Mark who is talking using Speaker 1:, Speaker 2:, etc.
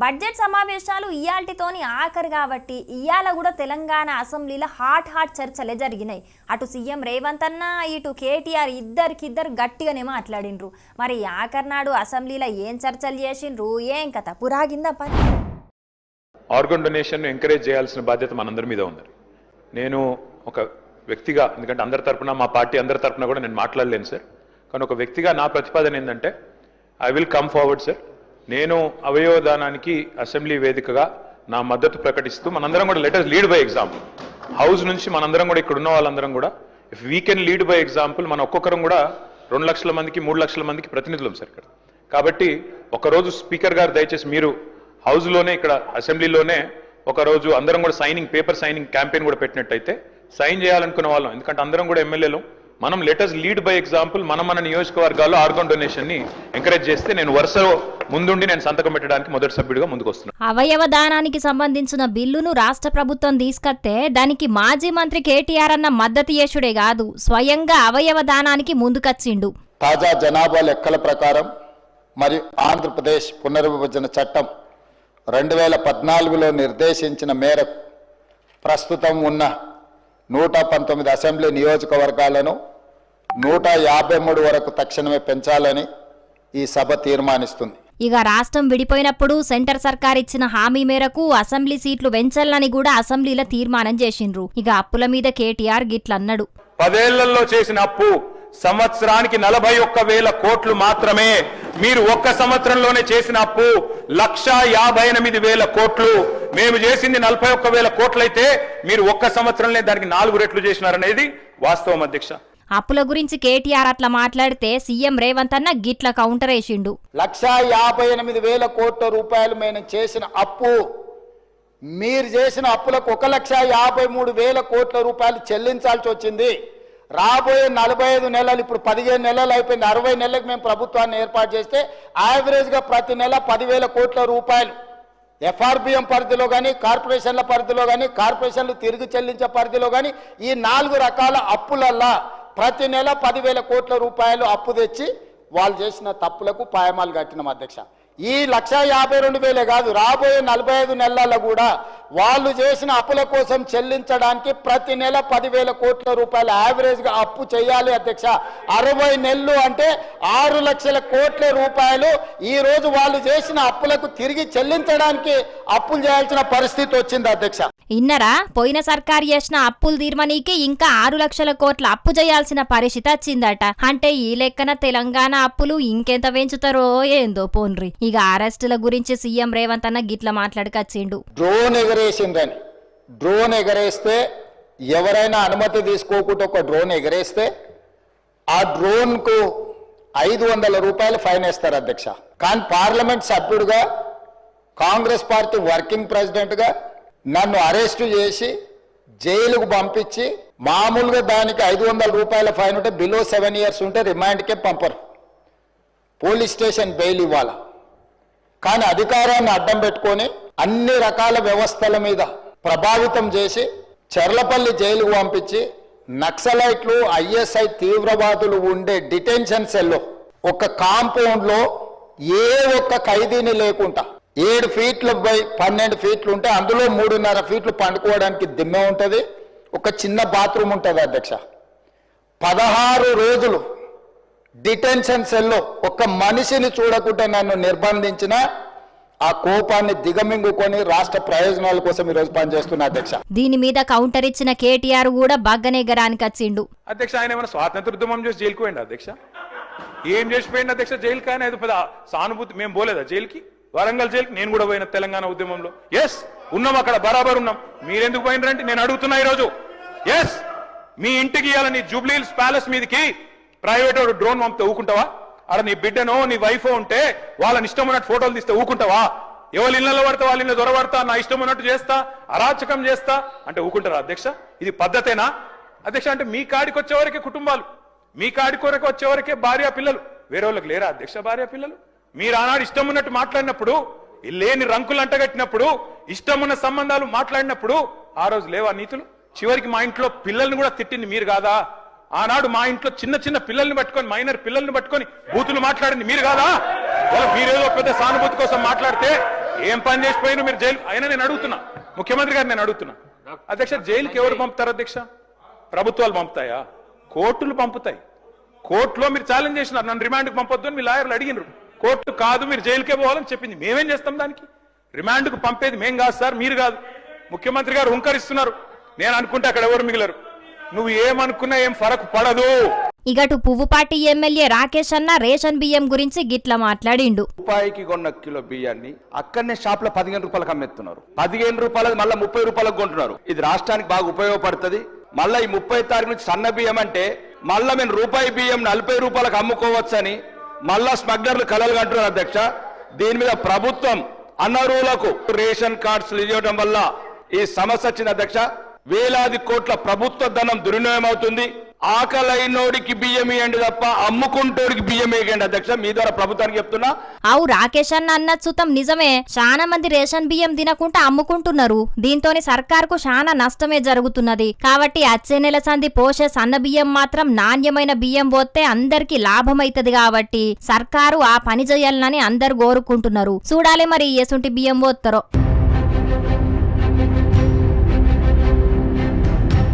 Speaker 1: Budget సమావేశాలు ఇయాల్టితోని ఆఖరు కాబట్టి ఇయాల కూడా తెలంగాణ అసెంబ్లీలో హాట్ చర్చలే జరిగినాయి. అటు సీఎం రేవంత్ అన్న ఇటు కేటీఆర్ ఇద్దరికిద్దరు గట్టిగానే మాట్లాడిండ్రు. మరి ఆఖరి నాడు అసెంబ్లీలో ఏం చర్చలు చేసిండ్రు, ఏం కథ పురాగిందా పని?
Speaker 2: ఆర్గన్ డొనేషన్ ఎంకరేజ్ చేయాల్సిన బాధ్యత మనందరి మీద ఉంది. నేను ఒక వ్యక్తిగా, ఎందుకంటే అందరి తరపున మా పార్టీ అందరి తరపున కూడా నేను మాట్లాడలేను సార్, కానీ ఒక వ్యక్తిగా నా ప్రతిపాదన ఏంటంటే I will come forward sir. నేను అవయవదానానికి అసెంబ్లీ వేదికగా నా మద్దతు ప్రకటిస్తూ మనందరం కూడా let us lead by example. House నుంచి మనందరం కూడా ఇక్కడ ఉన్న వాళ్ళందరం కూడా if we can lead by example, మన ఒక్కొక్కరం కూడా 2 లక్షల మందికి 3 లక్షల మందికి ప్రతినిధులం సార్ ఇక్కడ. కాబట్టి ఒకరోజు స్పీకర్ గారు దయచేసి మీరు హౌస్లోనే ఇక్కడ అసెంబ్లీలోనే ఒకరోజు అందరం కూడా పేపర్ సైనింగ్ క్యాంపెయిన్ కూడా పెట్టినట్టయితే సైన్ చేయాలనుకున్న వాళ్ళం, ఎందుకంటే అందరం కూడా ఎమ్మెల్యేలు, మనం లెటర్స్ లీడ్ బై ఎగ్జాంపుల్. మన నియోజకవర్గాల్లో ఆర్గన్ డొనేషన్ ని ఎంకరేజ్ చేస్తే నేను వరుసలో ముందుండి నేను సంతకం పెట్టడానికి మొదటి సభ్యుడిగా ముందుకు వస్తున్నాను.
Speaker 1: అవయవ దానానికి సంబంధించిన బిల్లును రాష్ట్ర ప్రభుత్వం తీసుకొస్తే దానికి మాజీ మంత్రి కేటీఆర్ అన్న మద్దతు యేసుడే కాదు, స్వయంగా అవయవ దానానికి ముందుకొచ్చిండు.
Speaker 3: తాజా జనాభా లెక్కల ప్రకారం మరియు ఆంధ్రప్రదేశ్ పునర్విభజన చట్టం 2014లో నిర్దేశించిన మేరకు ప్రస్తుతం ఉన్న 119 అసెంబ్లీ నియోజకవర్గాలను 153 వరకు తక్షణమే పెంచాలని ఈ సభ తీర్మానిస్తుంది.
Speaker 1: ఇక రాష్ట్రం విడిపోయినప్పుడు సెంటర్ సర్కార్ ఇచ్చిన హామీ మేరకు అసెంబ్లీ సీట్లు పెంచాలని కూడా అసెంబ్లీలో తీర్మానం చేసిండ్రు. ఇక అప్పుల మీద కేటీఆర్ గిట్లన్నాడు.
Speaker 2: 10 ఏళ్లలో చేసిన అప్పు సంవత్సరానికి 41,000 కోట్లు మాత్రమే. మీరు ఒక్క సంవత్సరంలోనే చేసిన అప్పు 1,58,000 కోట్లు. మేము చేసింది 41,000 కోట్లయితే మీరు ఒక్క సంవత్సరంలో దానికి 4 రెట్లు చేసినారనేది వాస్తవం అధ్యక్ష.
Speaker 1: అప్పుల గురించి కేటీఆర్ అట్లా మాట్లాడితే సీఎం రేవంత్ అన్న గిట్ల కౌంటర్ వేసిండు.
Speaker 3: 1,58,000 కోట్ల రూపాయలు మేము చేసిన అప్పు, మీరు చేసిన అప్పులకు 1,53,000 కోట్ల రూపాయలు చెల్లించాల్సి వచ్చింది. రాబోయే 45 నెలలు, ఇప్పుడు 15 నెలలు అయిపోయింది, 60 నెలలకు మేము ప్రభుత్వాన్ని ఏర్పాటు చేస్తే యావరేజ్గా ప్రతి నెల 10,000 కోట్ల రూపాయలు ఎఫ్ఆర్బిఎం పరిధిలో కానీ, కార్పొరేషన్ల పరిధిలో కానీ, కార్పొరేషన్లు తిరిగి చెల్లించే పరిధిలో కానీ, ఈ 4 రకాల అప్పులల్లా ప్రతి నెల 10,000 కోట్ల రూపాయలు అప్పు తెచ్చి వాళ్ళు చేసిన తప్పులకు పాయమాలు కట్టినాం అధ్యక్ష. ఈ 1,52,000 కాదు, రాబోయే 45 నెలల్లో కూడా వాళ్ళు చేసిన అప్పుల కోసం చెల్లించడానికి ప్రతి నెల 10,000 కోట్ల రూపాయలు యావరేజ్గా అప్పు చేయాలి అధ్యక్ష. 60 నెలలు అంటే 6 లక్షల కోట్ల రూపాయలు ఈ రోజు వాళ్ళు చేసిన అప్పులకు తిరిగి చెల్లించడానికి అప్పులు చేయాల్సిన పరిస్థితి వచ్చింది అధ్యక్ష.
Speaker 1: ఇన్నరా, పోయిన సర్కారు చేసిన అప్పులు తీర్మనీకి ఇంకా 6 లక్షల కోట్ల అప్పు చేయాల్సిన పరిస్థితి వచ్చిందట. అంటే ఈ లెక్కన తెలంగాణ అప్పులు ఇంకెంత పెంచుతారో ఏందో పోన్రి. ఇక అరెస్టుల గురించి సీఎం రేవంత్ అన్న గిట్ల మాట్లాడుకొచ్చిండు.
Speaker 3: డ్రోన్ ఎగరేసిందని, డ్రోన్ ఎగరేస్తే ఎవరైనా అనుమతి తీసుకోకుండా ఒక డ్రోన్ ఎగరేస్తే ఆ డ్రోన్ కు 500 రూపాయలు ఫైన్ వేస్తారు అధ్యక్ష. కానీ పార్లమెంట్ సభ్యుడిగా, కాంగ్రెస్ పార్టీ వర్కింగ్ ప్రెసిడెంట్ గా నన్ను అరెస్టు చేసి జైలుకు పంపించి మామూలుగా దానికి 500 రూపాయల ఫైన్ ఉంటే బిలో 7 years ఉంటే రిమాండ్కే పంపరు, పోలీస్ స్టేషన్ బెయిల్ ఇవ్వాలా. కానీ అధికారాన్ని అడ్డం పెట్టుకొని అన్ని రకాల వ్యవస్థల మీద ప్రభావితం చేసి చెర్లపల్లి జైలుకు పంపించి నక్సలైట్లు, ఐఎస్ఐ తీవ్రవాదులు ఉండే డిటెన్షన్ సెల్లో ఒక కాంపౌండ్లో ఏ ఒక్క ఖైదీని లేకుండా 7 ఫీట్లు బై 12 ఫీట్లు ఉంటే అందులో 3.5 ఫీట్లు పండుకోవడానికి దిమ్మె ఉంటుంది, ఒక చిన్న బాత్రూమ్ ఉంటుంది అధ్యక్ష. 16 రోజులు డిటెన్షన్ సెల్లో ఒక్క మనిషిని చూడకుండా నన్ను నిర్బంధించిన ఆ కోపాన్ని దిగమింగుకొని రాష్ట్ర ప్రయోజనాల కోసం ఈరోజు పనిచేస్తున్నా అధ్యక్ష.
Speaker 1: దీని మీద కౌంటర్ ఇచ్చిన కేటీఆర్ కూడా బగ్గనేగరానికి వచ్చిండు.
Speaker 2: అధ్యక్ష, ఆయన ఏమైనా స్వాతంత్ర ఉద్యమం చేసి జైలుకు పోయింది అధ్యక్ష? ఏం చేసిపోయింది అధ్యక్ష జైలు? కానీ అది పెద్ద సానుభూతి. మేము పోలేదా జైలుకి? వరంగల్ జైలుకి నేను కూడా పోయిన తెలంగాణ ఉద్యమంలో. ఎస్, ఉన్నాం అక్కడ, బరాబర్ ఉన్నాం. మీరెందుకు పోయినరంటే నేను అడుగుతున్నా ఈరోజు. ఎస్, మీ ఇంటికి ఇవ్వాలని జూబ్లీ హిల్స్ ప్యాలెస్ మీదకి ప్రైవేట్ వాడు డ్రోన్ పంపితే ఊకుంటావా? అక్కడ నీ బిడ్డనో నీ వైఫో ఉంటే వాళ్ళని ఇష్టం ఉన్నట్టు ఫోటోలు తీస్తే ఊకుంటావా? ఎవరి ఇళ్లలో పడితే వాళ్ళ ఇళ్ళ దొరబడతా, నా ఇష్టం ఉన్నట్టు చేస్తా, అరాచకం చేస్తా అంటే ఊకుంటారా అధ్యక్ష? ఇది పద్ధతేనా అధ్యక్ష? అంటే మీ కాడికి వచ్చేవరకే కుటుంబాలు, మీ కాడికి వరకు వచ్చేవరకే భార్య పిల్లలు, వేరే వాళ్ళకి లేరా అధ్యక్ష భార్య పిల్లలు? మీరు ఆనాడు ఇష్టం ఉన్నట్టు మాట్లాడినప్పుడు, లేని రంకులు అంటగట్టినప్పుడు, ఇష్టం ఉన్న సంబంధాలు మాట్లాడినప్పుడు ఆ రోజు లేవా నీతులు? చివరికి మా ఇంట్లో పిల్లల్ని కూడా తిట్టింది మీరు కాదా? ఆనాడు మా ఇంట్లో చిన్న పిల్లల్ని పట్టుకొని, మైనర్ పిల్లల్ని పట్టుకొని బూతులు మాట్లాడింది మీరు కాదా? మీరేదో పెద్ద సానుభూతి కోసం మాట్లాడితే ఏం పని చేసిపోయినా మీరు జైలు అయినా నేను అడుగుతున్నా ముఖ్యమంత్రి గారు నేను అడుగుతున్నా అధ్యక్ష జైలుకి ఎవరు పంపుతారు అధ్యక్ష ప్రభుత్వాలు పంపుతాయా కోర్టులు పంపుతాయి కోర్టులో మీరు ఛాలెంజ్ చేసినారు నన్ను రిమాండ్కి పంపొద్దు అని మీ లాయర్లు అడిగినారు కోర్టు కాదు మీరు జైలుకే పోవాలని చెప్పింది మేమేం చేస్తాం దానికి రిమాండ్కు పంపేది మేం కాదు సార్ మీరు కాదు ముఖ్యమంత్రి గారు హుంకరిస్తున్నారు నేను అనుకుంటే అక్కడ ఎవరు మిగిలరు నువ్వు ఏమనుకున్నా ఏం ఫరక్ పడదు
Speaker 1: ఇగటు పువ్వుపాటి ఎమ్మెల్యే రాకేష్ అన్న రేషన్ బియ్యం గురించి గిట్ల మాట్లాడిండు.
Speaker 4: రూపాయికి కొన్న కిలో బియ్యాన్ని అక్కడనే షాప్ లో 15 రూపాయలకు అమ్మేస్తున్నారు. 15 రూపాయలు మళ్ళీ 30 రూపాయలకు కొంటున్నారు. ఇది రాష్ట్రానికి బాగా ఉపయోగపడుతుంది. మళ్ళీ ఈ 30 తారీఖు నుంచి సన్న బియ్యం అంటే మళ్ళీ మేము రూపాయి బియ్యం 40 రూపాయలకు అమ్ముకోవచ్చని మళ్ళా స్మగ్లర్లు కలలు కంటున్నారు అధ్యక్ష. దీని మీద ప్రభుత్వం అనర్హులకు రేషన్ కార్డ్స్ ఇవ్వడం వల్ల ఈ సమస్య వచ్చింది అధ్యక్ష. వేలాది కోట్ల ప్రభుత్వ ధనం దుర్వినియోగం అవుతుంది. ఆకలైనోడికి బియ్యం ఇవ్వండి తప్ప అమ్ముకుంటోడికి బియ్యం వేయండి అధ్యక్ష. మీ ద్వారా ప్రభుత్వానికి చెప్తున్నా.
Speaker 1: అవు రాకేష్ అన్న అన్నది సుతం నిజమే. చాలా మంది రేషన్ బియ్యం తినకుండా అమ్ముకుంటున్నారు. దీంతోని సర్కార్కు చాలా నష్టమే జరుగుతున్నది. కాబట్టి వచ్చే నెల సంది పోసే సన్న బియ్యం మాత్రం నాణ్యమైన బియ్యం పోతే అందరికి లాభమైతది. కాబట్టి సర్కారు ఆ పని చేయాలని అందరు కోరుకుంటున్నారు. చూడాలి మరి ఎసుంటి బియ్యం పోతారో.